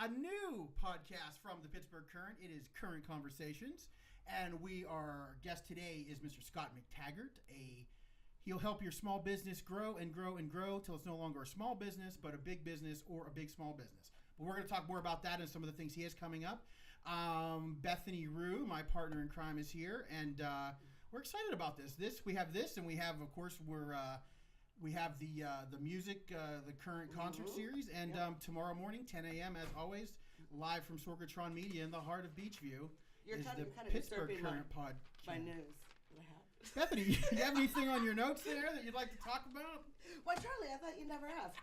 a new podcast from the Pittsburgh Current. It is Current Conversations, and our guest today is Mr. Scot MacTaggart. He'll help your small business grow and grow and grow till it's no longer a small business, but a big business or a big small business. But we're going to talk more about that and some of the things he has coming up. Bethany Rue, my partner in crime, is here, and we're excited about this. We have this, and we have, of course, we have the music, the current concert series, and tomorrow morning, 10 a.m. as always, live from Sorgatron Media in the heart of Beachview. You're is kind the of Pittsburgh usurping Current podcast. my news that I have. Bethany, you have anything on your notes there that you'd like to talk about? Why, Charlie, I thought you'd never ask.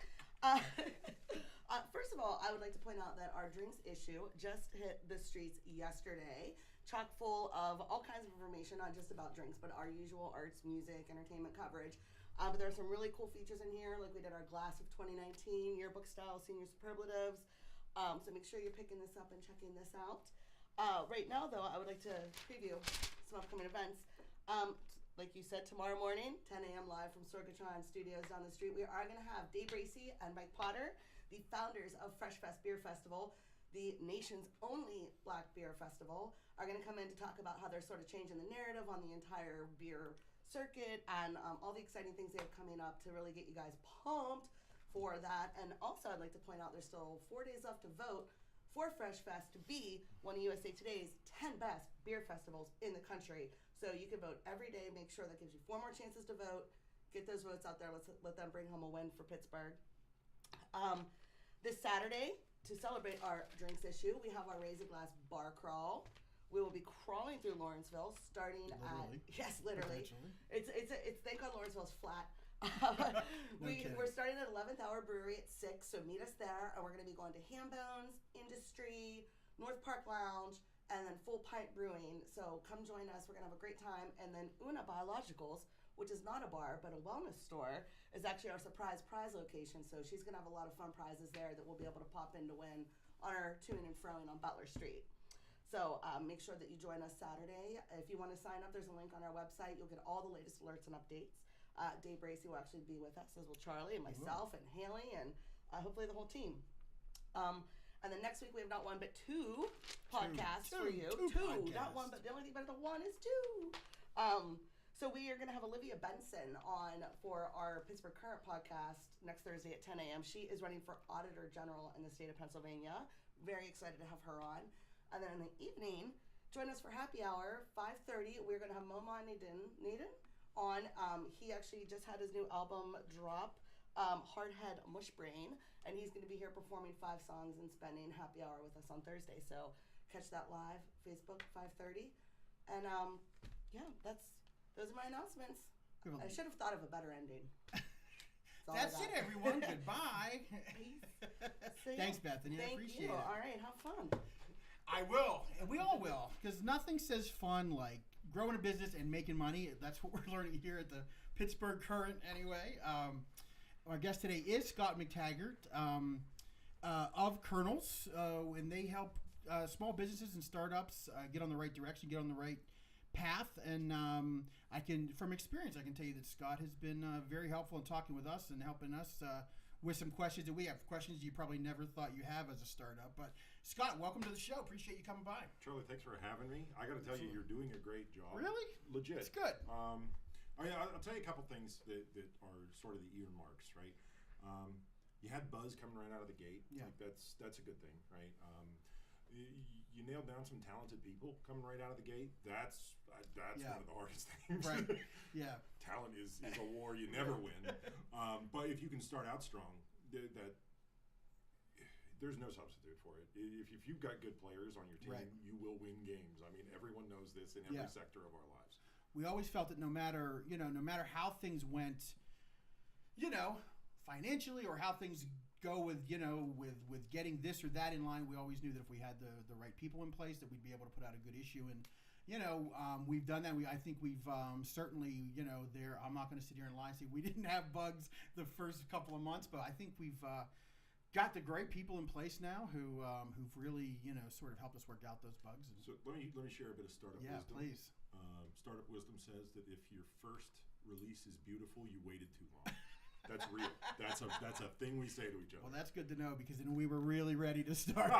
First of all, I would like to point out that our drinks issue just hit the streets yesterday, chock full of all kinds of information, not just about drinks, but our usual arts, music, entertainment coverage. But there are some really cool features in here, like we did our Glass of 2019 yearbook style senior superlatives. So make sure you're picking this up and checking this out. Right now, though, I would like to preview some upcoming events. Like you said, tomorrow morning, 10 a.m. live from Sorgatron Studios down the street, we are going to have Dave Bracey and Mike Potter, the founders of Fresh Fest Beer Festival, the nation's only black beer festival, are going to come in to talk about how they're sort of changing the narrative on the entire beer circuit and all the exciting things they have coming up to really get you guys pumped for that. And also, I'd like to point out there's still 4 days left to vote for Fresh Fest to be one of USA Today's 10 best beer festivals in the country. So you can vote every day. Make sure that gives you 4 more chances to vote. Get those votes out there. Let's let them bring home a win for Pittsburgh. This Saturday, to celebrate our drinks issue, we have our Raise a Glass bar crawl. We will be crawling through Lawrenceville, starting literally. Literally. It's thank God Lawrenceville's flat. We're starting at 11th Hour Brewery at 6, so meet us there, and we're going to be going to Hambones, Industry, North Park Lounge, and then Full Pint Brewing. So come join us. We're going to have a great time. And then Una Biologicals, which is not a bar but a wellness store, is actually our surprise prize location. So she's going to have a lot of fun prizes there that we'll be able to pop in to win on our to-ing and froing on Butler Street. So make sure that you join us Saturday. If you want to sign up, there's a link on our website. You'll get all the latest alerts and updates. Dave Bracey will actually be with us, as will Charlie and myself and Haley and hopefully the whole team. And then next week we have not one but two podcasts for you. Two, not one, but the only thing better than one is two. So we are going to have Olivia Benson on for our Pittsburgh Current podcast next Thursday at 10 a.m. She is running for Auditor General in the state of Pennsylvania. Very excited to have her on. And then in the evening, join us for happy hour, 5:30. We're going to have Moman Naden on. He actually just had his new album drop, Hardhead Mushbrain, and he's going to be here performing 5 songs and spending happy hour with us on Thursday. So catch that live, Facebook, 5:30. And those are my announcements. I should have thought of a better ending. That's it, everyone. Goodbye. Peace. Thanks, Bethany. I appreciate it. All right, have fun. I will, and we all will, because nothing says fun like growing a business and making money. That's what we're learning here at the Pittsburgh Current anyway. Our guest today is Scot MacTaggart of Kernels, and they help small businesses and startups get on the right direction, get on the right path. And from experience, I can tell you that Scot has been very helpful in talking with us and helping us with some questions that we have, questions you probably never thought you have as a startup. But Scot, welcome to the show. Appreciate you coming by. Charlie, thanks for having me. I got to tell you, you're doing a great job. Really? Legit. It's good. I'll tell you a couple things that are sort of the earmarks, right? You had buzz coming right out of the gate. Yeah. Like that's a good thing, right? You nailed down some talented people coming right out of the gate. That's one of the hardest things. Right. Yeah. Talent is a war you never win. But if you can start out strong, there's no substitute for it. If you've got good players on your team, right, you will win games. I mean, everyone knows this in every sector of our lives. We always felt that no matter how things went, financially, or how things go with getting this or that in line, we always knew that if we had the right people in place, that we'd be able to put out a good issue. And we've done that. I think we've certainly there. I'm not going to sit here and lie and say we didn't have bugs the first couple of months, but I think we've got the great people in place now who've really sort of helped us work out those bugs. So let me share a bit of startup wisdom. Yeah, please. Startup wisdom says that if your first release is beautiful, you waited too long. That's real. That's a thing we say to each other. Well, that's good to know, because then we were really ready to start.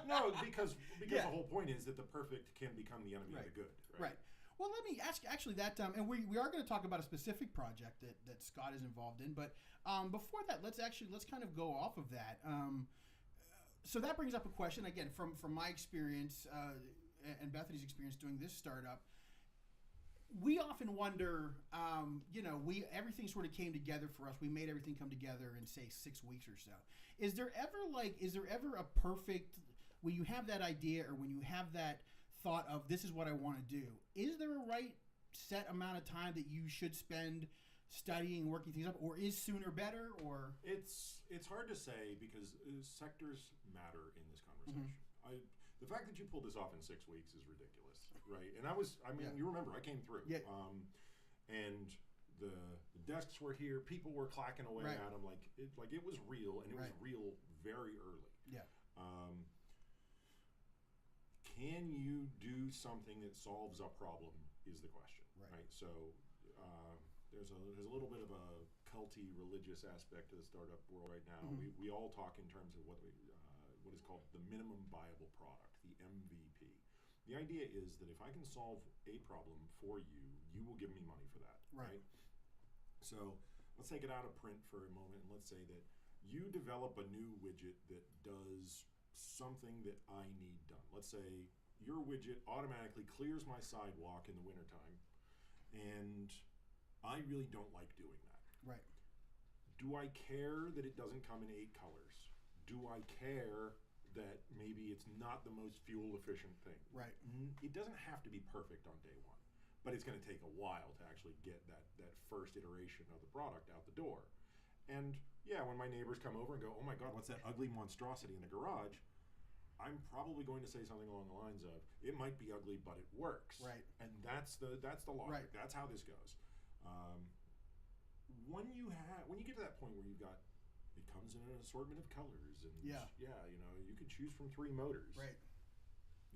No, because the whole point is that the perfect can become the enemy of the good. Right. Well, let me ask actually that, and we are going to talk about a specific project that Scott is involved in, but before that, let's kind of go off of that. So that brings up a question again from my experience and Bethany's experience doing this startup. We often wonder, everything sort of came together for us. We made everything come together in, say, 6 weeks or so. Is there ever a perfect, when you have that idea or when you have that thought of this is what I want to do, is there a right set amount of time that you should spend studying, working things up, or is sooner better? Or it's hard to say, because sectors matter in this conversation. The fact that you pulled this off in 6 weeks is ridiculous, right? And you remember, I came through. Yeah. And the desks were here, people were clacking away at them, like it was real, and it was real very early. Yeah. Can you do something that solves a problem is the question, right? So there's a little bit of a culty religious aspect to the startup world right now. We all talk in terms of what is called the minimum viable product, the MVP. The idea is that if I can solve a problem for you, you will give me money for that, right? So let's take it out of print for a moment, and let's say that you develop a new widget that does something that I need done. Let's say your widget automatically clears my sidewalk in the wintertime, and I really don't like doing that. Right. Do I care that it doesn't come in 8 colors? Do I care that maybe it's not the most fuel efficient thing? Right. It doesn't have to be perfect on day one, but it's going to take a while to actually get that first iteration of the product out the door. And yeah, when my neighbors come over and go, "Oh my God, what's that ugly monstrosity in the garage?" I'm probably going to say something along the lines of, "It might be ugly, but it works." Right. And that's the logic. Right. That's how this goes. When you get to that point where you've got, it comes in an assortment of colors, and you can choose from 3 motors. Right.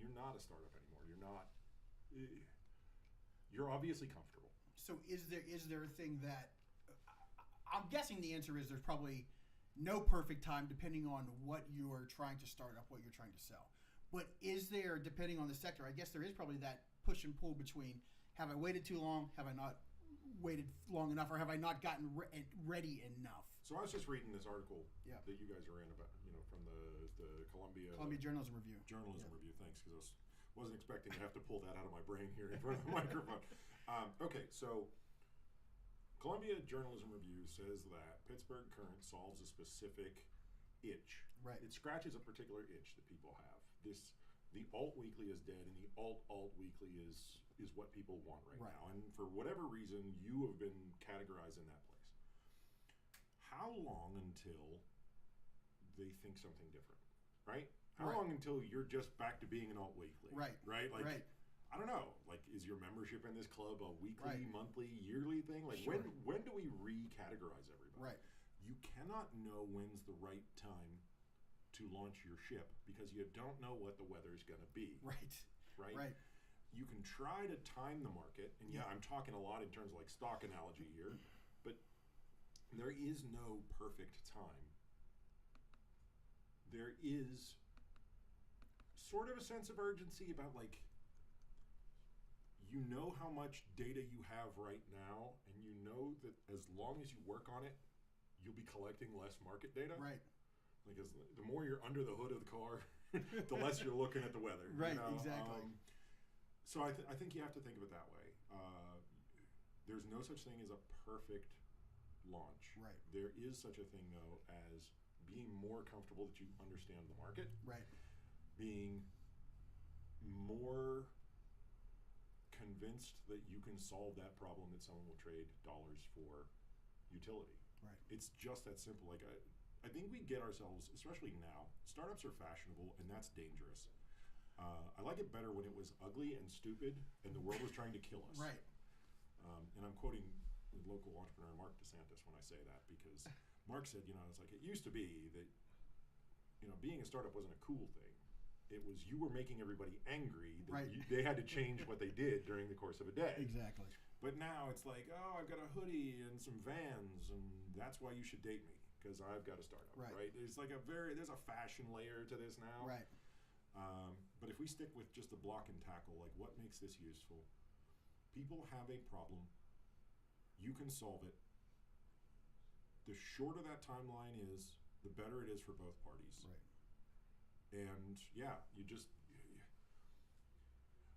You're not a startup anymore. You're not. You're obviously comfortable. So is there a thing that I'm guessing the answer is there's probably no perfect time depending on what you're trying to start up, what you're trying to sell. But is there, depending on the sector, I guess there is probably that push and pull between, have I waited too long? Have I not waited long enough? Or have I not gotten ready enough? So I was just reading this article Yeah. that you guys are in about, from the Columbia Journalism Review. Review. Thanks, because I wasn't expecting to have to pull that out of my brain here in front of the microphone. Okay, so Columbia Journalism Review says that Pittsburgh Current solves a specific itch. Right. It scratches a particular itch that people have. The alt weekly is dead, and the alt weekly is what people want right now. And for whatever reason, you have been categorized in that place. How long until they think something different, right? How long until you're just back to being an alt weekly? Right. Right? Like, I don't know. Like, is your membership in this club a weekly, monthly, yearly thing? Like, when do we recategorize everybody? Right. You cannot know when's the right time to launch your ship because you don't know what the weather's going to be. Right. You can try to time the market, and I'm talking a lot in terms of like stock analogy here, but there is no perfect time. There is sort of a sense of urgency about, like, you know how much data you have right now, and you know that as long as you work on it, you'll be collecting less market data. Right. Like, the more you're under the hood of the car, the less you're looking at the weather. Right, exactly. So I think you have to think of it that way. There's no such thing as a perfect launch. Right. There is such a thing, though, as being more comfortable that you understand the market. Right. Being more convinced that you can solve that problem, that someone will trade dollars for utility. Right. It's just that simple. Like, I think we get ourselves, especially now, startups are fashionable, and that's dangerous. I like it better when it was ugly and stupid and the world was trying to kill us. Right. And I'm quoting the local entrepreneur Mark DeSantis when I say that, because Mark said, it's like, it used to be that, being a startup wasn't a cool thing. It was, you were making everybody angry that they had to change what they did during the course of a day. Exactly. But now it's like, oh, I've got a hoodie and some Vans, and that's why you should date me, because I've got a startup, right? It's like there's a fashion layer to this now. Right. But if we stick with just the block and tackle, like what makes this useful? People have a problem. You can solve it. The shorter that timeline is, the better it is for both parties. Right. And yeah,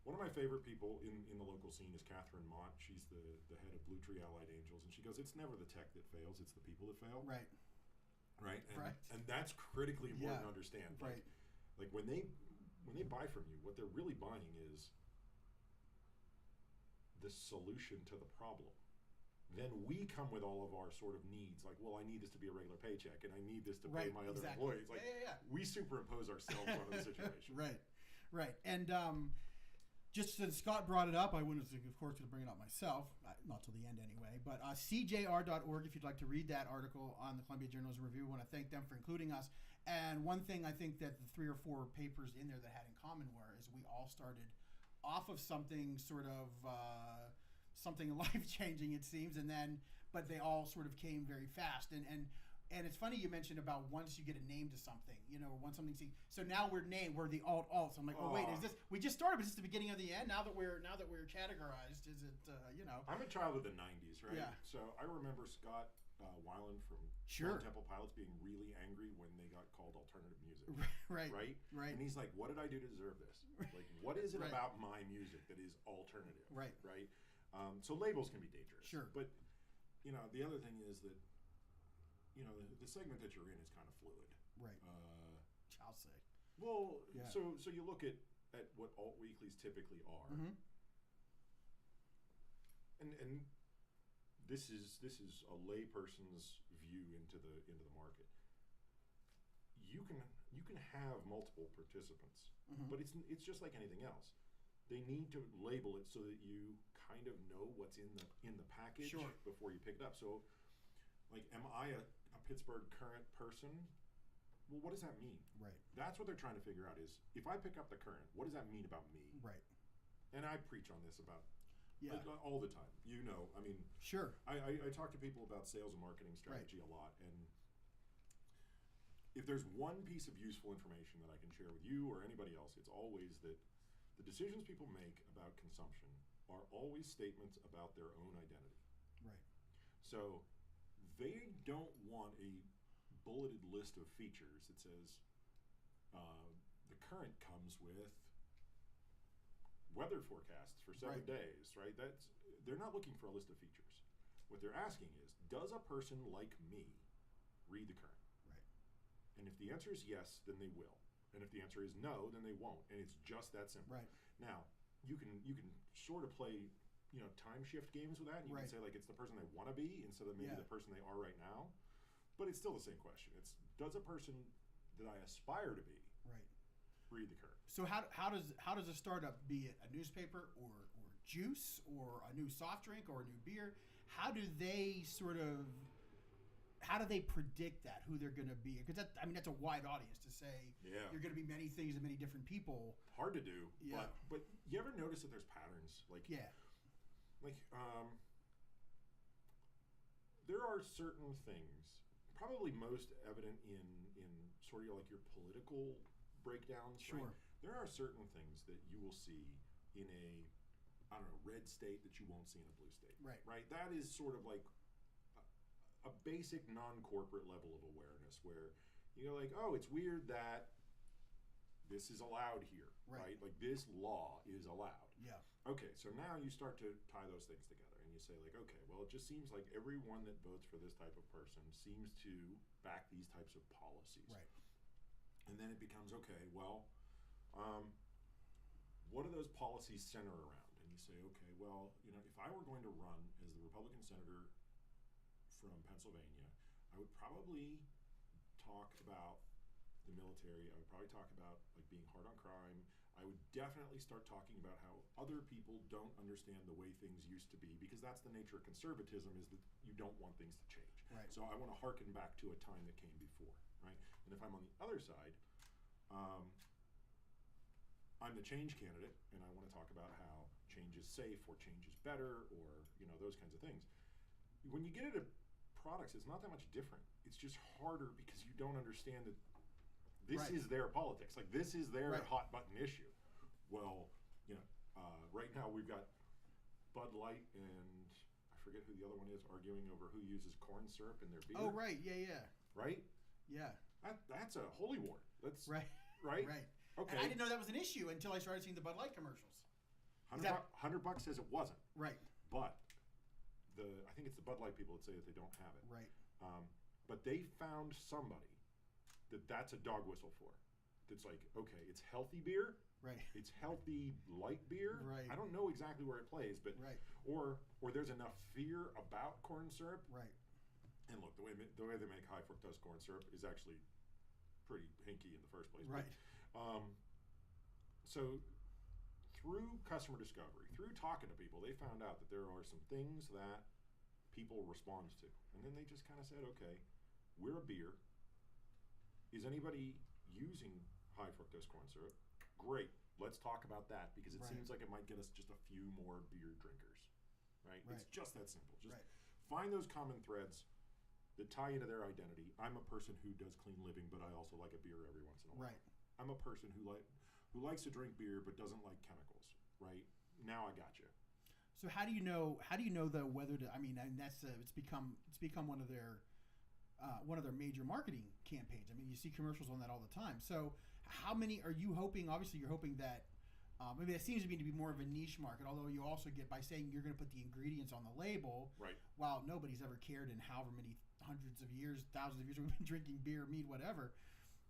one of my favorite people in the local scene is Catherine Mott. She's the head of Blue Tree Allied Angels, and she goes, "It's never the tech that fails; it's the people that fail." Right. Right. Right. And that's critically important to understand. Right. Like when they buy from you, what they're really buying is the solution to the problem. Then we come with all of our sort of needs, like, well, I need this to be a regular paycheck, and I need this to pay my other employees. Like, we superimpose ourselves onto the situation. Right. And just since Scott brought it up, I wouldn't, of course, going to bring it up myself, not till the end anyway, but cjr.org, if you'd like to read that article on the Columbia Journalism Review. I want to thank them for including us. And one thing I think that the 3 or 4 papers in there that had in common were is we all started off of something sort of something life-changing, it seems, but they all sort of came very fast. And it's funny you mentioned about once you get a name to something, or once something. So now we're the alt-alts. I'm like, oh wait, is this? We just started. Is this the beginning of the end? Now that we're categorized, is it? I'm a child of the '90s, right? Yeah. So I remember Scott Weiland from Temple Pilots being really angry when they got called alternative music. Right. And he's like, "What did I do to deserve this? Like, what is it about my music that is alternative?" Right. So labels can be dangerous. Sure. But the other thing is that. The segment that you're in is kind of fluid. Right. I'll say. Well, so you look at what alt weeklies typically are, mm-hmm. and this is a layperson's view into the market. You can have multiple participants, mm-hmm. but it's just like anything else. They need to label it so that you kind of know what's in the package before you pick it up. So, like, am I a Pittsburgh Current person? Well, what does that mean? Right. That's what they're trying to figure out is, if I pick up the Current, what does that mean about me? Right. And I preach on this about like, all the time. I mean, sure. I talk to people about sales and marketing strategy a lot, and if there's one piece of useful information that I can share with you or anybody else, it's always that the decisions people make about consumption are always statements about their own identity. Right. So they don't want a bulleted list of features that says the Current comes with weather forecasts for 7 days, right? They're not looking for a list of features. What they're asking is, does a person like me read the Current? Right. And if the answer is yes, then they will. And if the answer is no, then they won't. And it's just that simple. Right. Now, you can sort of play time shift games with that, and you can say, like, it's the person they want to be instead of maybe the person they are right now. But it's still the same question. It's, does a person that I aspire to be read the Current? So how does a startup, be it a newspaper or juice or a new soft drink or a new beer, how do they predict that, who they're going to be? Because that's a wide audience to say you're going to be many things to many different people. Hard to do. Yeah. But you ever notice that there's patterns? Like there are certain things, probably most evident in sort of like your political breakdowns. Sure. Right? There are certain things that you will see in a red state that you won't see in a blue state. Right. Right. That is sort of like a basic non-corporate level of awareness where you're like, oh, it's weird that this is allowed here, right? Like, this law is allowed. Yeah. Okay, so now you start to tie those things together and you say, like, okay, well, it just seems like everyone that votes for this type of person seems to back these types of policies. Right. And then it becomes, okay, well, what do those policies center around? And you say, okay, well, if I were going to run as the Republican senator from Pennsylvania, I would probably talk about the military. I would probably talk about, like, being hard on crime. I would definitely start talking about how other people don't understand the way things used to be, because that's the nature of conservatism, is that you don't want things to change. Right. So I want to hearken back to a time that came before, right? And if I'm on the other side, I'm the change candidate, and I want to talk about how change is safe or change is better or, those kinds of things. When you get into products, it's not that much different. It's just harder because you don't understand that this is their politics. Like, this is their hot button issue. Well, right now we've got Bud Light and I forget who the other one is arguing over who uses corn syrup in their beer. Oh, right. Yeah. Right? Yeah. That's a holy war. That's right. Right? Right. Okay. And I didn't know that was an issue until I started seeing the Bud Light commercials. $100 says it wasn't. Right. But I think it's the Bud Light people that say that they don't have it. Right. But they found somebody that's a dog whistle for. That's like, okay, it's healthy beer. Right. It's healthy light beer. Right. I don't know exactly where it plays, but or there's enough fear about corn syrup. Right. And look, the way they make high fructose corn syrup is actually pretty hinky in the first place. Right. But, so through customer discovery, through talking to people, they found out that there are some things that people respond to. And then they just kind of said, okay, we're a beer. Is anybody using high fructose corn syrup? Great. Let's talk about that because it seems like it might get us just a few more beer drinkers. Right? It's just that simple. Just find those common threads that tie into their identity. I'm a person who does clean living, but I also like a beer every once in a while. Right. I'm a person who likes to drink beer but doesn't like chemicals. Right? Now I got you. So how do you know though whether to? I mean, and that's it's become one of their major marketing campaigns. I mean, you see commercials on that all the time. So how many are you hoping? Obviously, you're hoping that maybe that seems to be more of a niche market. Although you also get by saying you're going to put the ingredients on the label. Right. While nobody's ever cared in however many hundreds of years, thousands of years we've been drinking beer, mead, whatever.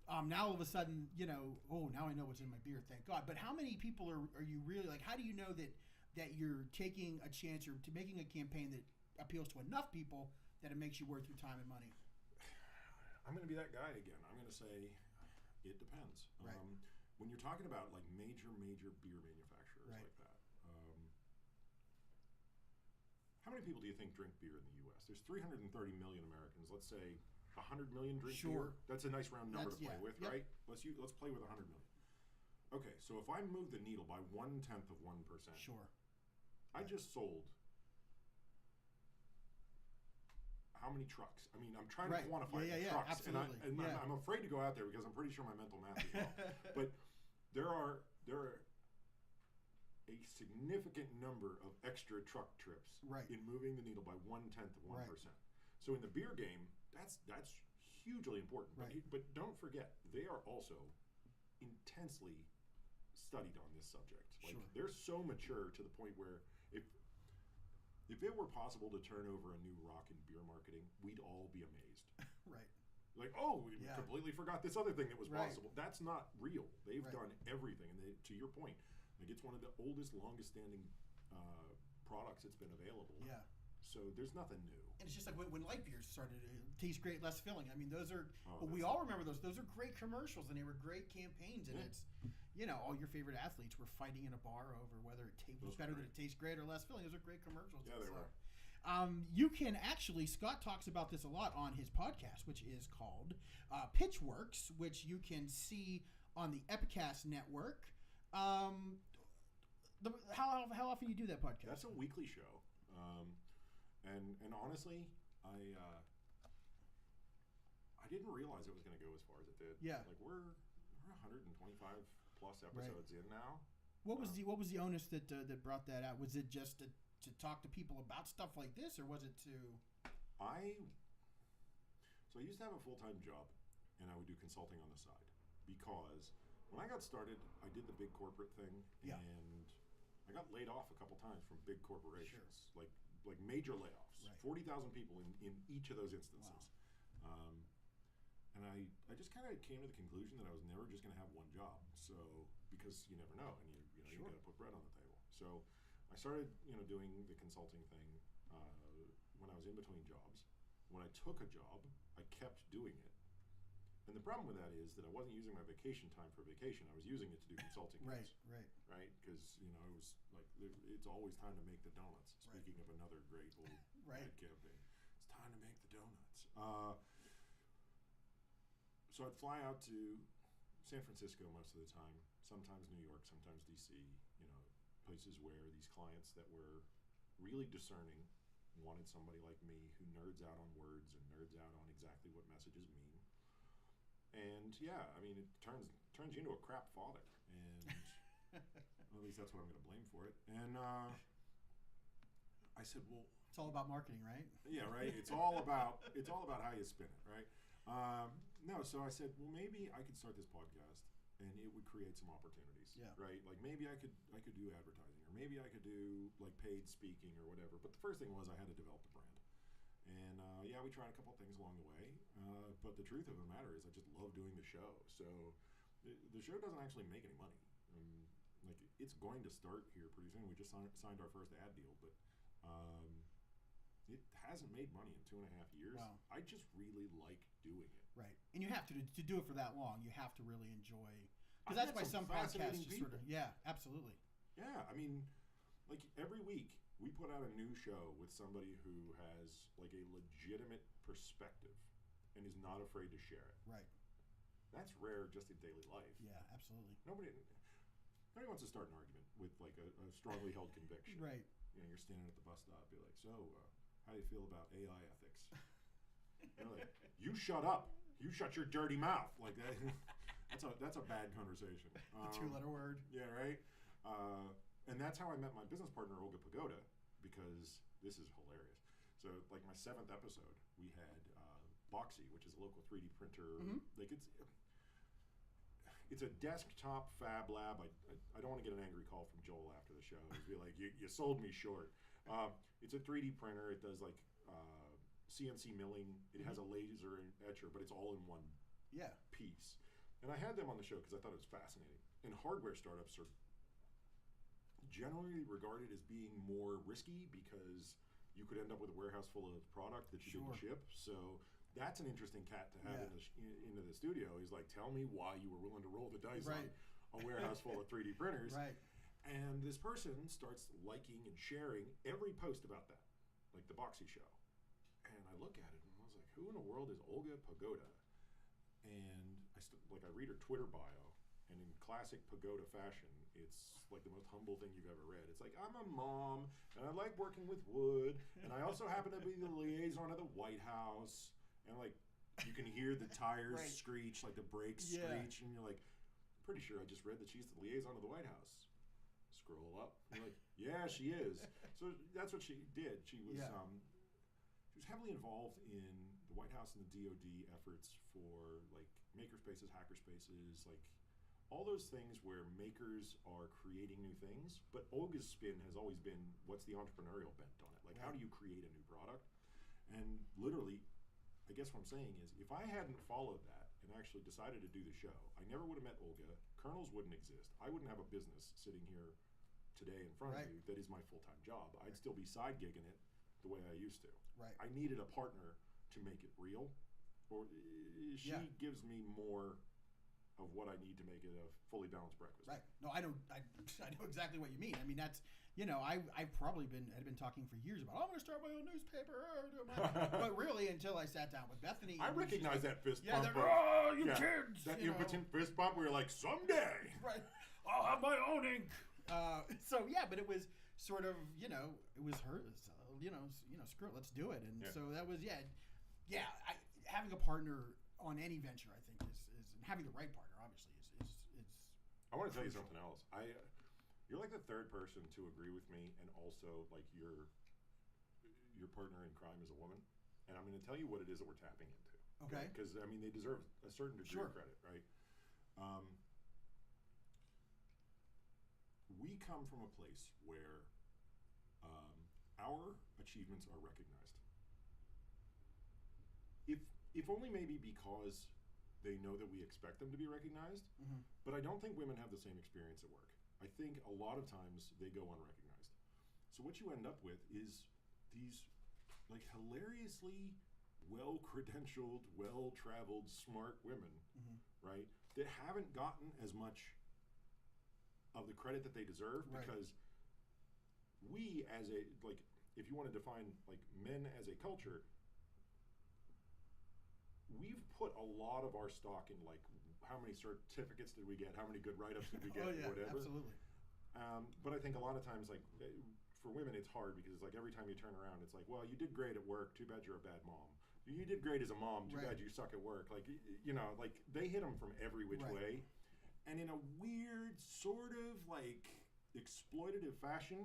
Now all of a sudden, now I know what's in my beer, thank God. But how many people are you really like? How do you know that you're taking a chance or to making a campaign that appeals to enough people that it makes you worth your time and money? I'm going to be that guy again. I'm going to say it depends. Right. When you're talking about like major beer manufacturers like that, how many people do you think drink beer in the U.S.? There's 330 million Americans. Let's say 100 million drink beer. That's a nice round number to play with, right? Let's play with 100 million. Okay, so if I move the needle by 0.1%, I just sold how many trucks? I mean, I'm trying to quantify trucks, absolutely. and I'm afraid to go out there because I'm pretty sure my mental math is wrong. But there are a significant number of extra truck trips in moving the needle by 0.1%. So in the beer game, that's hugely important. But don't forget, they are also intensely studied on this subject. Like they're so mature to the point where if it were possible to turn over a new rock in beer marketing, we'd all be amazed. Like, oh, we completely forgot this other thing that was possible. That's not real. They've done everything, and to your point, like it's one of the oldest, longest-standing products that's been available. Yeah. So there's nothing new. And it's just like when light beers started to taste great, less filling. I mean, those are we all remember those. Those are great commercials, and they were great campaigns. And it's all your favorite athletes were fighting in a bar over whether it was better than it tastes great or less filling. Those are great commercials. Yeah, they were. You can actually, Scott talks about this a lot on his podcast, which is called Pitchworks, which you can see on the Epicast Network. How often do you do that podcast? That's a weekly show. And honestly, I didn't realize it was going to go as far as it did. Yeah. Like we're 125 plus episodes in now. What was the onus that brought that out? Was it just to talk to people about stuff like this, or was it to? I used to have a full-time job, and I would do consulting on the side because when I got started, I did the big corporate thing, and I got laid off a couple times from big corporations, like major layoffs, 40,000 people in each of those instances. Wow. And I just kind of came to the conclusion that I was never just going to have one job. So because you never know, and you got to put bread on the table. So I started doing the consulting thing when I was in between jobs. When I took a job, I kept doing it. And the problem with that is that I wasn't using my vacation time for vacation. I was using it to do consulting. Right. Because it was like it's always time to make the donuts. Speaking of another great old ad campaign, it's time to make the donuts. So I'd fly out to San Francisco most of the time, sometimes New York, sometimes DC. places where these clients that were really discerning wanted somebody like me who nerds out on words and nerds out on exactly what messages mean. And yeah, I mean, it turns you into a crap father, and well, at least that's what I'm going to blame for it. And I said, well, it's all about marketing, right? Yeah, right. It's all about how you spin it, right? No, so I said, well, maybe I could start this podcast, and it would create some opportunities, right? Like maybe I could do advertising, or maybe I could do like paid speaking or whatever. But the first thing was I had to develop the brand. And yeah, we tried a couple things along the way, but the truth of the matter is I just love doing the show. So the show doesn't actually make any money. Like it's going to start here pretty soon. We just signed our first ad deal, but it hasn't made money in 2.5 years. Wow. I just really like doing it. Right, and you have to do it for that long. You have to really enjoy, because that's why some podcasts just sort of absolutely. Yeah, I mean, like every week. We put out a new show with somebody who has like a legitimate perspective and is not afraid to share it. Right. That's rare just in daily life. Yeah, absolutely. Nobody wants to start an argument with like a strongly held conviction. Right. You know, you're standing at the bus stop, you're like, so how do you feel about AI ethics? They're like, you shut up. You shut your dirty mouth. Like that. That's a bad conversation. The 2-letter word. Yeah, right? And that's how I met my business partner, Olga Pagoda, because this is hilarious. So, like my 7th episode, we had Boxy, which is a local 3D printer. Mm-hmm. Like it's a desktop fab lab. I don't want to get an angry call from Joel after the show. He'd be like, you sold me short. It's a 3D printer. It does like CNC milling. It has a laser etcher, but it's all in one piece. And I had them on the show because I thought it was fascinating. And hardware startups are generally regarded as being more risky because you could end up with a warehouse full of product that you didn't ship. So that's an interesting cat to have into the studio. He's like, tell me why you were willing to roll the dice on a warehouse full of 3D printers. Right. And this person starts liking and sharing every post about that, like the Boxy show. And I look at it and I was like, who in the world is Olga Pagoda? And I read her Twitter bio, and in classic Pagoda fashion, it's like the most humble thing you've ever read. It's like, I'm a mom, and I like working with wood, and I also happen to be the liaison of the White House, and like, you can hear the tires screech, like the brakes screech, and you're like, I'm pretty sure I just read that she's the liaison of the White House. Scroll up, and you're like, yeah, she is. So that's what she did. She was heavily involved in the White House and the DoD efforts for like makerspaces, hackerspaces, like all those things where makers are creating new things. But Olga's spin has always been, what's the entrepreneurial bent on it? Like, how do you create a new product? And literally, I guess what I'm saying is, if I hadn't followed that and actually decided to do the show, I never would have met Olga. Kernels wouldn't exist. I wouldn't have a business sitting here today in front of you that is my full-time job. I'd still be side gigging it the way I used to. Right. I needed a partner to make it real, or she gives me more of what I need to make it a fully balanced breakfast. Right. No, I know exactly what you mean. I mean, that's, I've probably had been talking for years about, I'm going to start my own newspaper. But really, until I sat down with Bethany. I recognize that fist bump. Oh, you kids. That impotent fist bump where you're like, someday. Right. I'll have my own ink. But it was sort of, it was her, screw it, let's do it. And so that was, having a partner on any venture, I think, is and having the right partner, obviously, is I want to tell you something else. You're like the third person to agree with me, and also like your partner in crime is a woman, and I'm going to tell you what it is that we're tapping into. Okay. Because I mean, they deserve a certain degree of credit, right? We come from a place where our achievements are recognized. If only maybe because they know that we expect them to be recognized, but I don't think women have the same experience at work. I think a lot of times they go unrecognized. So what you end up with is these like hilariously well-credentialed, well-traveled, smart women, right, that haven't gotten as much of the credit that they deserve because we as a, like, if you want to define like men as a culture, we've put a lot of our stock in like how many certificates did we get, how many good write-ups did we get, whatever. Absolutely. But I think a lot of times, like for women, it's hard because it's like every time you turn around, it's like, well, you did great at work. Too bad you're a bad mom. You did great as a mom. Too bad you suck at work. Like, you know, like they hit them from every which way. And in a weird sort of like exploitative fashion,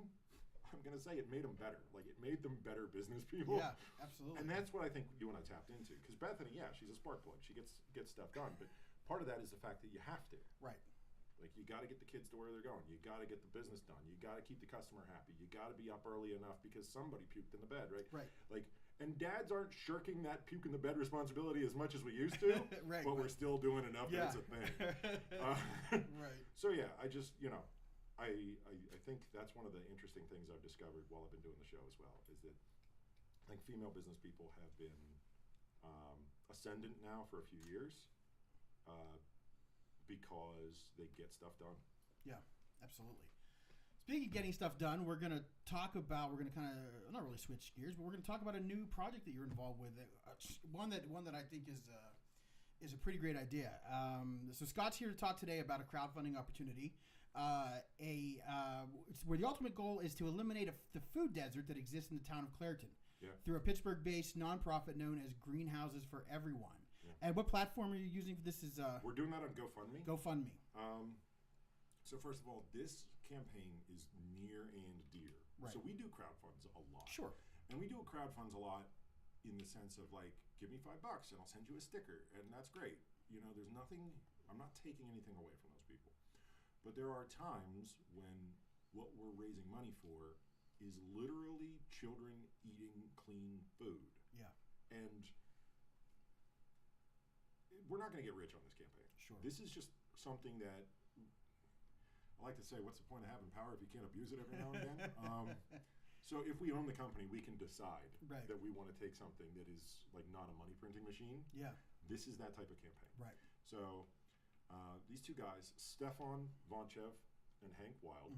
I'm going to say it made them better. Like it made them better business people. Yeah, absolutely. And that's what I think you and I tapped into. Because Bethany, yeah, she's a spark plug. She gets stuff done. But part of that is the fact that you have to. Right. Like you got to get the kids to where they're going. You got to get the business done. You got to keep the customer happy. You got to be up early enough because somebody puked in the bed, right? Right. Like, and dads aren't shirking that puke in the bed responsibility as much as we used to, but we're still doing enough. Yeah. That's a thing. Right. So yeah, I just, you know, I think that's one of the interesting things I've discovered while I've been doing the show as well is that I think female business people have been ascendant now for a few years. Because they get stuff done. Yeah, absolutely. Speaking of getting stuff done, we're going to kind of, not really switch gears, but we're going to talk about a new project that you're involved with. One that I think is a pretty great idea. So Scott's here to talk today about a crowdfunding opportunity. Where the ultimate goal is to eliminate the food desert that exists in the town of Clairton through a Pittsburgh-based nonprofit known as Greenhouses for Everyone. And what platform are you using for this? We're doing that on GoFundMe. GoFundMe. So first of all, this campaign is near and dear. Right. So we do crowdfunds a lot. Sure. And we do crowdfunds a lot in the sense of like, give me $5 and I'll send you a sticker, and that's great. You know, there's nothing. I'm not taking anything away from those people. But there are times when what we're raising money for is literally children eating clean food. Yeah. And we're not going to get rich on this campaign. Sure. This is just something that I like to say, what's the point of having power if you can't abuse it every now and again? So if we own the company, we can decide that we want to take something that is like not a money printing machine. Yeah. This is that type of campaign. Right. So these two guys, Stefan Vonchev and Hank Wild,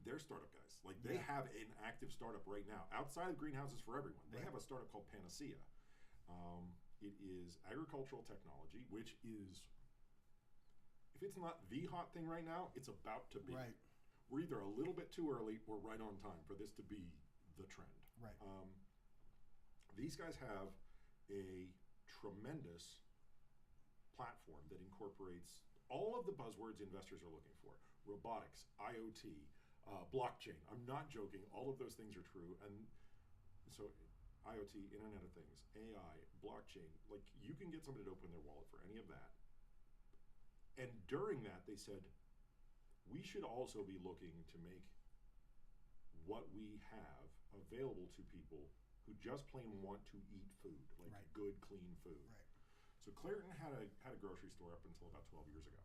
they're startup guys. Like they have an active startup right now outside of Greenhouses for Everyone. They have a startup called Panacea. It is agricultural technology, which is, if it's not the hot thing right now, it's about to be. Right. We're either a little bit too early or right on time for this to be the trend. Right. These guys have a tremendous platform that incorporates all of the buzzwords investors are looking for: robotics, IoT, blockchain. I'm not joking. All of those things are true, and so. IoT, Internet of Things, AI, blockchain, like you can get somebody to open their wallet for any of that. And during that, they said, we should also be looking to make what we have available to people who just plain want to eat food, like good, clean food. Right. So Clairton had a grocery store up until about 12 years ago.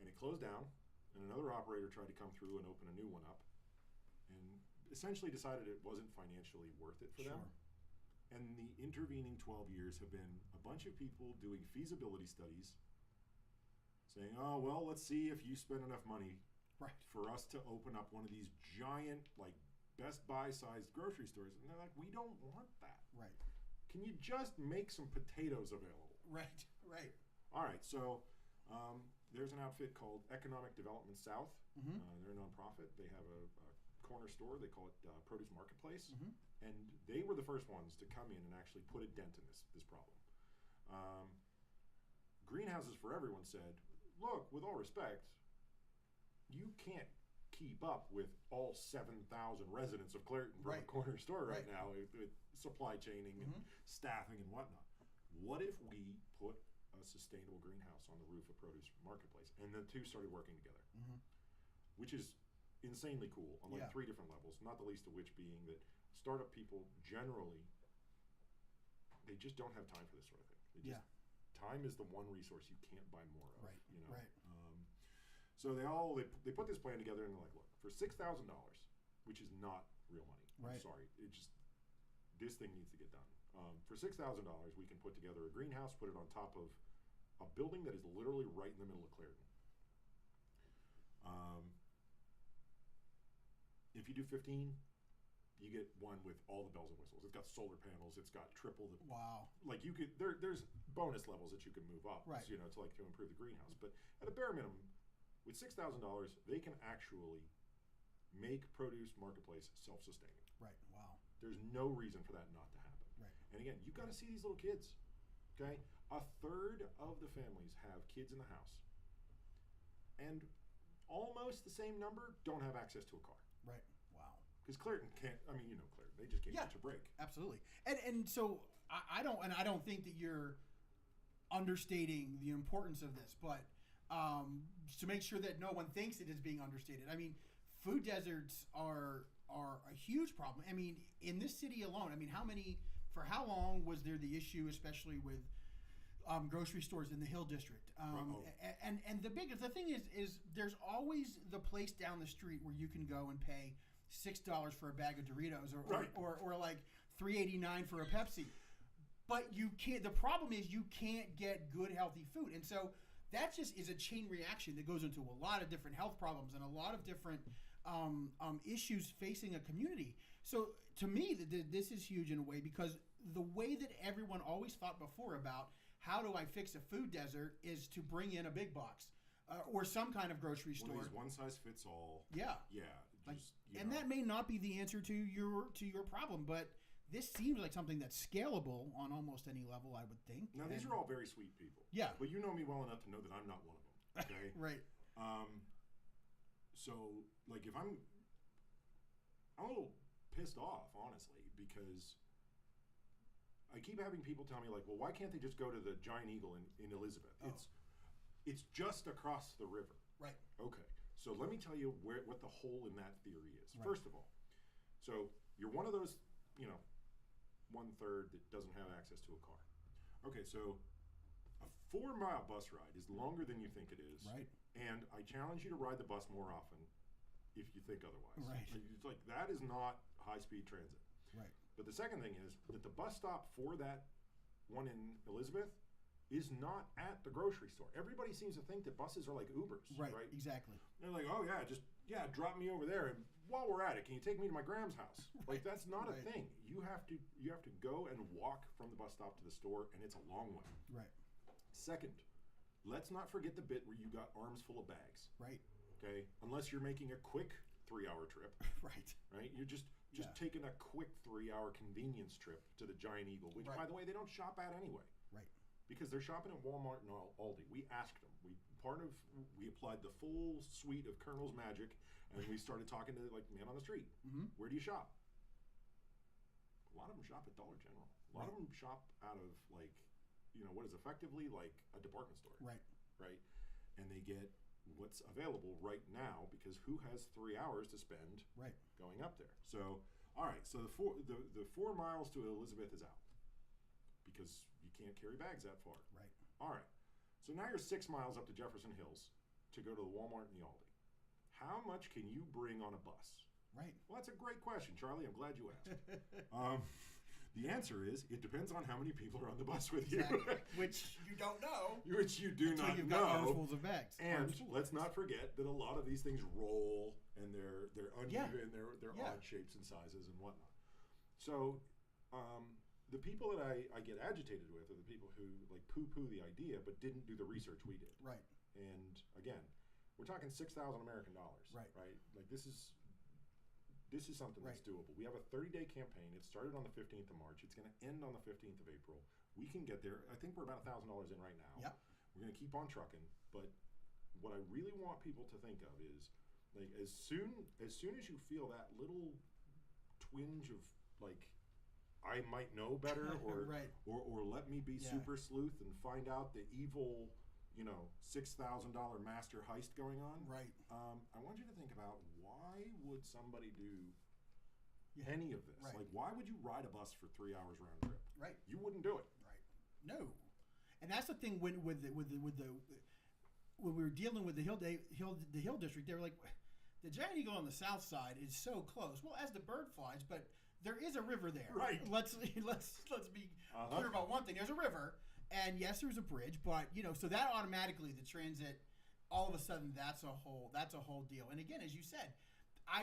And it closed down, and another operator tried to come through and open a new one up. And essentially decided it wasn't financially worth it for them. And the intervening 12 years have been a bunch of people doing feasibility studies saying, oh, well, let's see if you spend enough money for us to open up one of these giant, like, Best Buy-sized grocery stores. And they're like, we don't want that. Right. Can you just make some potatoes available? Right. All right, so there's an outfit called Economic Development South. They're a nonprofit. They have a corner store. They call it Produce Marketplace, and they were the first ones to come in and actually put a dent in this problem. Greenhouses for Everyone said, look, with all respect, you can't keep up with all 7,000 residents of Clairton from a corner store right now with supply chaining and staffing and whatnot. What if we put a sustainable greenhouse on the roof of Produce Marketplace? And the two started working together, which is insanely cool on like 3 different levels, not the least of which being that startup people generally, they just don't have time for this sort of thing. Time is the one resource you can't buy more of. Right. You know? So they put this plan together and they're like, look, for $6,000, which is not real money. I'm sorry. This thing needs to get done. For $6,000, we can put together a greenhouse, put it on top of a building that is literally right in the middle of Clairton. If you do 15, you get one with all the bells and whistles. It's got solar panels. It's got triple the. Wow. Like you could there's bonus levels that you can move up. Right. You know, to improve the greenhouse. But at a bare minimum, With $6,000, they can actually make produce marketplace self-sustaining. Right. Wow. There's no reason for that not to happen. Right. And again, you've got to see these little kids. Okay, a third of the families have kids in the house, and almost the same number don't have access to a car. Right. Wow. Because Clairton can't. I mean, Clairton, they just can't catch a break. Absolutely. And so I don't think that you're understating the importance of this, but to make sure that no one thinks it is being understated. I mean, food deserts are a huge problem. I mean, in this city alone, I mean, for how long was there the issue, especially with grocery stores in the Hill District? And the thing is there's always the place down the street where you can go and pay $6 for a bag of Doritos or like $3.89 for a Pepsi. But you can't. The problem is you can't get good, healthy food, and so that just is a chain reaction that goes into a lot of different health problems and a lot of different issues facing a community. So to me, this is huge in a way, because the way that everyone always thought before about how do I fix a food desert is to bring in a big box or some kind of grocery store. One size fits all. Yeah. Yeah. And that may not be the answer to your problem, but this seems like something that's scalable on almost any level, I would think. Now, these are all very sweet people. Yeah. But you know me well enough to know that I'm not one of them. Okay. Right. So, like, if I'm a little pissed off, honestly, because I keep having people tell me, like, well, why can't they just go to the Giant Eagle in Elizabeth? Oh. It's just across the river. Right. Okay. So let me tell you what the hole in that theory is. Right. First of all, so you're one of those, 1/3 that doesn't have access to a car. Okay, so a 4-mile bus ride is longer than you think it is. Right. And I challenge you to ride the bus more often if you think otherwise. Right. It's like that is not high-speed transit. Right. But the second thing is that the bus stop for that one in Elizabeth is not at the grocery store. Everybody seems to think that buses are like Ubers. Right. Right. Exactly. They're like, oh yeah, drop me over there, and while we're at it, can you take me to my Graham's house? Right. Like that's not Right. a thing. You have to go and walk from the bus stop to the store, and it's a long way. Right. Second, let's not forget the bit where you got arms full of bags. Right. Okay, unless you're making a quick 3-hour trip. Right. Right. You're just taking a quick 3-hour convenience trip to the Giant Eagle, which, by the way, they don't shop at anyway. Right. Because they're shopping at Walmart and Aldi. We asked them. We applied the full suite of Colonel's Magic, and we started talking to like man on the street. Mm-hmm. Where do you shop? A lot of them shop at Dollar General. A lot of them shop out of like, what is effectively like a department store. Right. Right. And they get what's available right now because who has 3 hours to spend going up there? So, all right. So the 4 miles to Elizabeth is out because you can't carry bags that far. Right. All right. So now you're 6 miles up to Jefferson Hills to go to the Walmart and the Aldi. How much can you bring on a bus? Right. Well, that's a great question, Charlie. I'm glad you asked. The answer is it depends on how many people are on the bus with you. Exactly. Which you don't know. Which you do not you've know. got armfuls of bags. And let's not forget that a lot of these things roll and they're uneven, they're odd shapes and sizes and whatnot. So the people that I get agitated with are the people who like poo-poo the idea but didn't do the research we did. Right. And again, we're talking $6,000 American dollars. Right. Like this is something that's doable. We have a 30-day campaign. It started on the 15th of March. It's going to end on the 15th of April. We can get there. I think we're about $1,000 in right now. Yep. We're going to keep on trucking. But what I really want people to think of is like as soon as you feel that little twinge of like I might know better or or let me be super sleuth and find out the evil $6,000 master heist going on. Right. I want you to think about why would somebody do any of this? Right. Like, why would you ride a bus for 3 hours round trip? Right. You wouldn't do it. Right. No. And that's the thing when we were dealing with the Hill District, they were like, the Giant Eagle on the south side is so close. Well, as the bird flies, but there is a river there. Right. Let's be clear about one thing. There's a river. And yes, there's a bridge, but so that automatically the transit, all of a sudden that's a whole deal. And again, as you said, I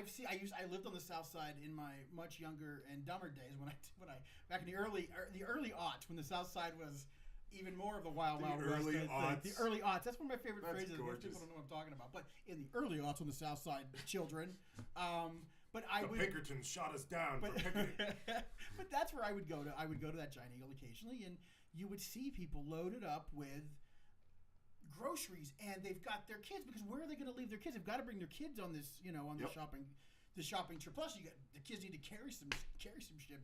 lived on the south side in my much younger and dumber days when I back in the early aughts when the south side was even more of the wild west. The early aughts. That's one of my favorite phrases. Most people don't know what I'm talking about. But in the early aughts on the South Side, children. But the Pinkertons shot us down for picketing. But that's where I would go to. I would go to that Giant Eagle occasionally, and you would see people loaded up with groceries, and they've got their kids, because where are they going to leave their kids? They've got to bring their kids on this, on the shopping trip. Plus, the kids need to carry some shit,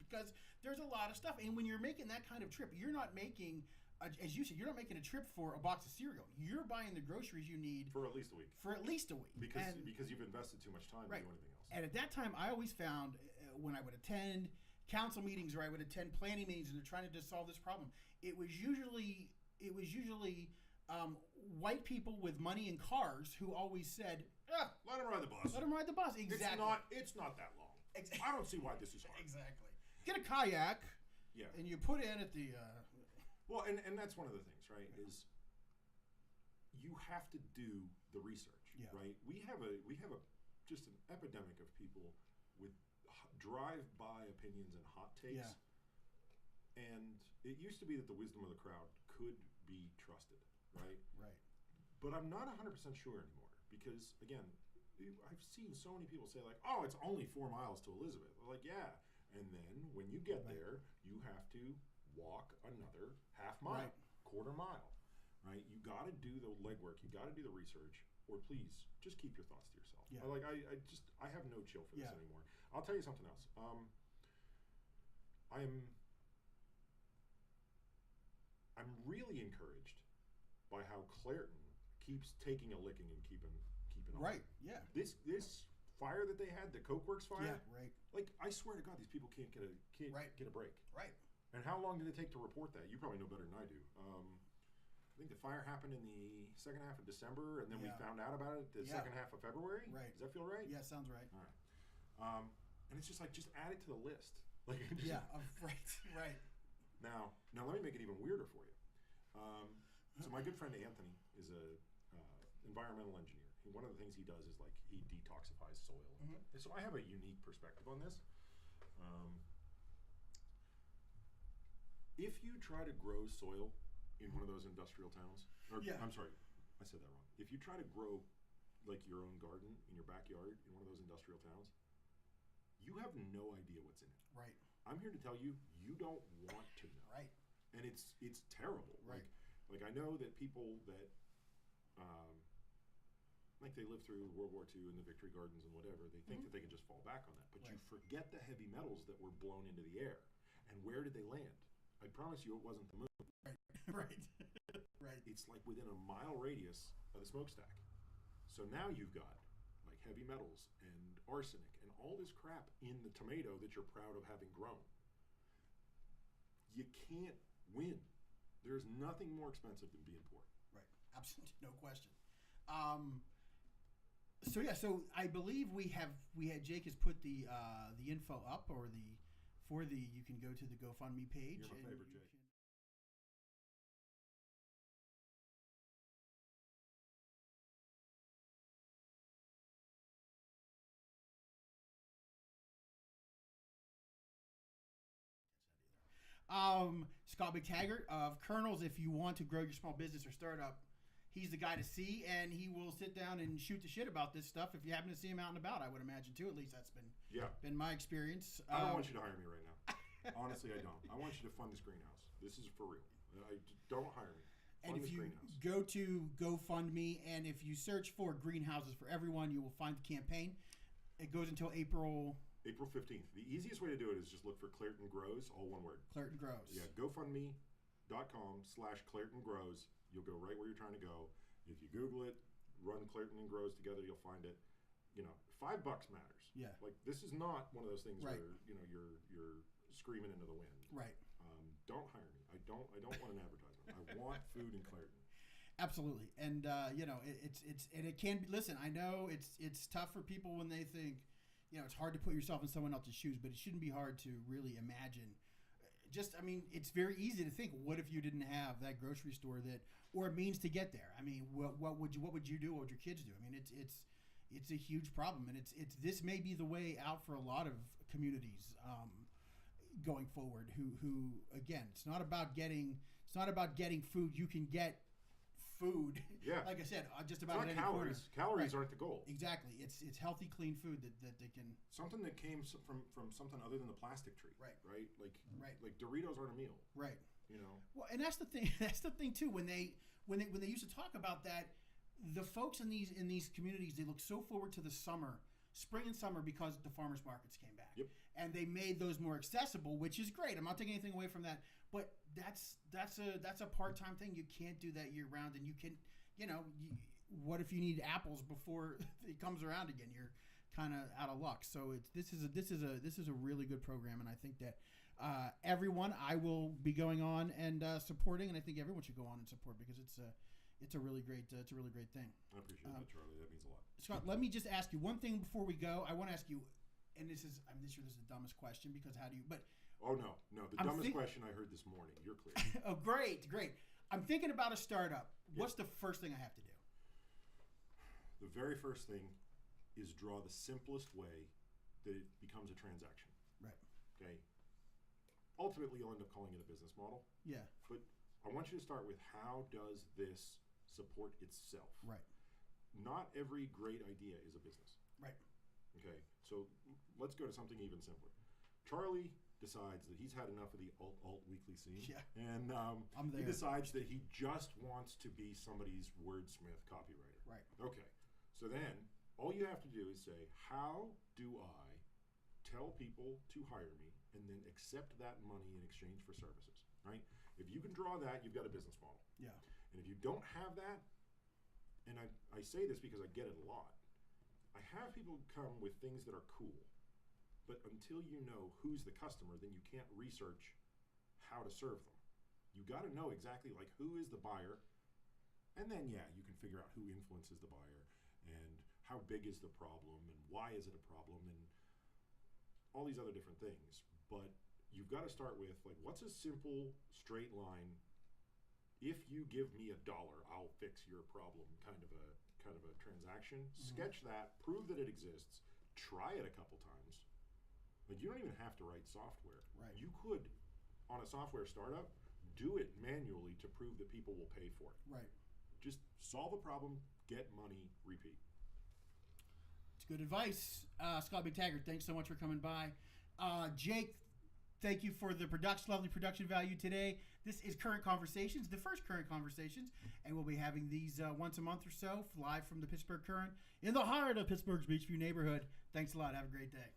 because there's a lot of stuff. And when you're making that kind of trip, you're not making, as you said, you're not making a trip for a box of cereal. You're buying the groceries you need for at least a week. Because you've invested too much time to do anything else. And at that time, I always found when I would attend council meetings or I would attend planning meetings and they're trying to solve this problem, it was usually white people with money and cars who always said, let them ride the bus. Let them ride the bus. Exactly. It's not that long. Exactly. I don't see why this is hard. Exactly. Get a kayak. Yeah. And you put in at the. Well, and that's one of the things, right? Is you have to do the research, right? We have just an epidemic of people with drive-by opinions and hot takes. Yeah. And it used to be that the wisdom of the crowd could be trusted, right? Right. But I'm not 100% sure anymore because, again, I've seen so many people say, like, oh, it's only 4 miles to Elizabeth. I'm like, yeah. And then when you get there, you have to walk another half mile, quarter mile, right? You got to do the legwork. You got to do the research, or please just keep your thoughts to yourself. Yeah. I have no chill for this anymore. I'll tell you something else. I'm really encouraged by how Clairton keeps taking a licking and keeping on. Right. Yeah. This fire that they had, the Coke Works fire. Yeah. Right. Like, I swear to God, these people can't get a break. Right. And how long did it take to report that? You probably know better than I do. I think the fire happened in the second half of December, and then we found out about it the second half of February. Right. Does that feel right? Yeah, sounds right. All right. And it's just like, just add it to the list. Like, right. Now let me make it even weirder for you. So my good friend Anthony is a environmental engineer. One of the things he does is, like, he detoxifies soil. Mm-hmm. So I have a unique perspective on this. If you try to grow soil in one of those industrial towns, I'm sorry, I said that wrong. If you try to grow, like, your own garden in your backyard in one of those industrial towns, you have no idea what's in it. Right. I'm here to tell you, you don't want to know. Right. And it's terrible. Right. Like I know that people that, like, they lived through World War II and the Victory Gardens and whatever, they think that they can just fall back on that. But you forget the heavy metals that were blown into the air. And where did they land? I promise you it wasn't the moon. Right. It's like within a mile radius of the smokestack. So now you've got, like, heavy metals and arsenic and all this crap in the tomato that you're proud of having grown. You can't win. There's nothing more expensive than being poor. Right. Absolutely, no question. So I believe Jake has put the info up, or you can go to the GoFundMe page. You're my favorite, Jake. Scot MacTaggart of Colonels, if you want to grow your small business or startup, he's the guy to see, and he will sit down and shoot the shit about this stuff if you happen to see him out and about, I would imagine, too. At least that's been my experience. I don't want you to hire me right now. Honestly, I don't. I want you to fund this greenhouse. This is for real. Don't hire me. And if you go to GoFundMe, and if you search for Greenhouses for Everyone, you will find the campaign. It goes until April 15th. The easiest way to do it is just look for Clairton Grows, all one word. Clairton Grows. Yeah, GoFundMe.com/Clairton Grows. You'll go right where you're trying to go. If you Google it, run Clairton and Grows together, you'll find it. $5 matters. Yeah. Like, this is not one of those things where you're screaming into the wind. Right. Don't hire me. I don't want an advertisement. I want food in Clairton. Absolutely. And it can be. Listen, I know it's tough for people when they think. It's hard to put yourself in someone else's shoes, but it shouldn't be hard to really imagine. It's very easy to think, what if you didn't have that grocery store or a means to get there? I mean, what would you do? What would your kids do? I mean, it's a huge problem, and this may be the way out for a lot of communities going forward. Who again, it's not about getting It's not about getting food. You can get food. Yeah. Like I said, just It's about not any calories. corner. Calories Right. aren't the goal. Exactly. It's healthy, clean food that they can. Something that came from something other than the plastic tree. Right. Right. Right. Like Doritos aren't a meal. Right. You know. Well, and that's the thing. That's the thing too. When they used to talk about that, the folks in these communities, they look so forward to the summer, spring and summer, because the farmers markets came back. Yep. And they made those more accessible, which is great. I'm not taking anything away from that, but that's a part-time thing. You can't do that year round, and you can, what if you need apples before it comes around again? You're kind of out of luck. So this is a really good program, and I think that everyone I will be going on and supporting, and I think everyone should go on and support, because it's a really great thing. I appreciate that, Charlie. That means a lot. Scott, let me just ask you one thing before we go. I want to ask you, and I'm sure this is the dumbest question, because how do you? But oh no, the dumbest question I heard this morning. You're clear. Oh, great. I'm thinking about a startup. What's the first thing I have to do? The very first thing is draw the simplest way that it becomes a transaction. Right. Okay. Ultimately, you'll end up calling it a business model. Yeah. But I want you to start with, how does this support itself? Right. Not every great idea is a business. Right. Okay. So let's go to something even simpler. Charlie decides that he's had enough of the alt weekly scene. Yeah. And he decides that he just wants to be somebody's wordsmith copywriter. Right. Okay. So then all you have to do is say, how do I tell people to hire me and then accept that money in exchange for services, right? If you can draw that, you've got a business model. Yeah. And if you don't have that, and I say this because I get it a lot, I have people come with things that are cool, but until you know who's the customer, then you can't research how to serve them. You got to know exactly like who is the buyer, and then you can figure out who influences the buyer and how big is the problem and why is it a problem and all these other different things. But you've got to start with, like, what's a simple straight line, if you give me $1, I'll fix your problem kind of a transaction. Mm-hmm. Sketch that, prove that it exists, try it a couple times. Like, you don't even have to write software. Right. You could, on a software startup, do it manually to prove that people will pay for it. Right. Just solve a problem, get money, repeat. It's good advice. Scott MacTaggart, thanks so much for coming by. Jake, thank you for the lovely production value today. This is Current Conversations, the first Current Conversations, and we'll be having these once a month or so, live from the Pittsburgh Current in the heart of Pittsburgh's Beachview neighborhood. Thanks a lot. Have a great day.